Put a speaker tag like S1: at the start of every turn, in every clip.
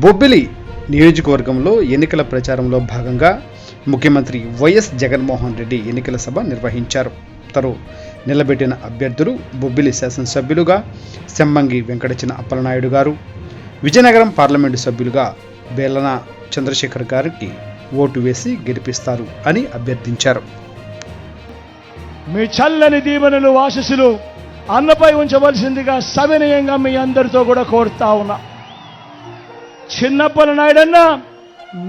S1: బొబ్బిలి నియోజకవర్గంలో ఎన్నికల ప్రచారంలో భాగంగా ముఖ్యమంత్రి వైఎస్ జగన్మోహన్ రెడ్డి ఎన్నికల సభ నిర్వహించారు. తను నిలబెట్టిన అభ్యర్థులు బొబ్బిలి శాసనసభ్యులుగా సెమ్మంగి వెంకటచిన అప్పలనాయుడు గారు, విజయనగరం పార్లమెంటు సభ్యులుగా బేలన చంద్రశేఖర్ గారికి ఓటు వేసి గెలిపిస్తారు అని అభ్యర్థించారు.
S2: మీ చల్లని దీవెనలు ఆశీస్సులు అన్నపై ఉంచవలసిందిగా సవినయంగా మీ అందరితో కూడా కోరుతా ఉన్నా. చిన్నప్పలనాయుడన్న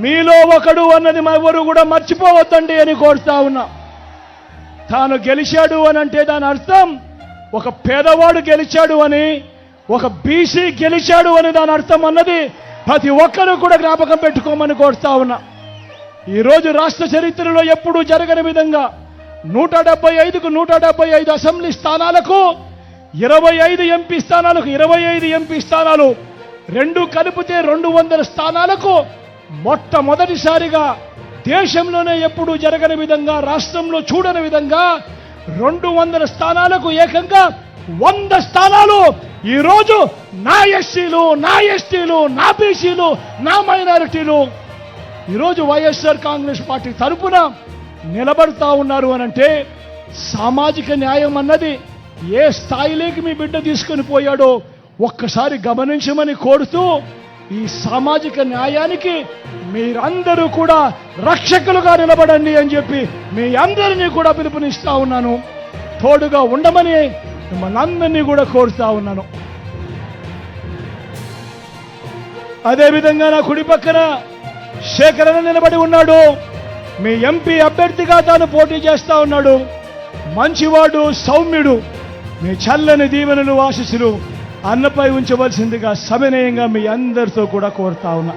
S2: మీలో ఒకడు అన్నది ఎవరు కూడా మర్చిపోవద్దండి అని కోరుతా ఉన్నా. తాను గెలిచాడు అని అంటే దాని అర్థం ఒక పేదవాడు గెలిచాడు అని, ఒక బీసీ గెలిచాడు అని దాని అర్థం అన్నది ప్రతి ఒక్కరూ కూడా జ్ఞాపకం పెట్టుకోమని కోరుతా ఉన్నా. ఈరోజు రాష్ట్ర చరిత్రలో ఎప్పుడూ జరగని విధంగా 175కు 175 అసెంబ్లీ స్థానాలకు 25 ఎంపీ స్థానాలకు 25 ఎంపీ స్థానాలు రెండు కలిపితే 200 స్థానాలకు మొట్టమొదటిసారిగా దేశంలోనే ఎప్పుడూ జరగని విధంగా, రాష్ట్రంలో చూడని విధంగా 200 స్థానాలకు ఏకంగా 100 స్థానాలు ఈరోజు నా ఎస్సీలు, నా ఎస్టీలు, నా బీసీలు, నా మైనారిటీలు ఈరోజు వైఎస్ఆర్ కాంగ్రెస్ పార్టీ తరఫున నిలబడతా ఉన్నారు అనంటే సామాజిక న్యాయం అన్నది ఏ స్థాయిలోకి మీ బిడ్డ తీసుకొని పోయాడో ఒక్కసారి గమనించమని కోరుతూ, ఈ సామాజిక న్యాయానికి మీరందరూ కూడా రక్షకులుగా నిలబడండి అని చెప్పి మీ అందరినీ కూడా పిలుపునిస్తా ఉన్నాను. తోడుగా ఉండమని మిమ్మల్ని అందరినీ కూడా కోరుతా ఉన్నాను. అదేవిధంగా నా కుడి పక్కన శేఖరన్న నిలబడి ఉన్నాడు. మీ ఎంపీ అభ్యర్థిగా తాను పోటీ చేస్తా ఉన్నాడు. మంచివాడు, సౌమ్యుడు. మీ చల్లని దీవెనలు ఆశీస్సులు అన్నపై ఉంచవలసిందిగా సవినయంగా మీ అందరితో కూడా కోరుతా ఉన్నా.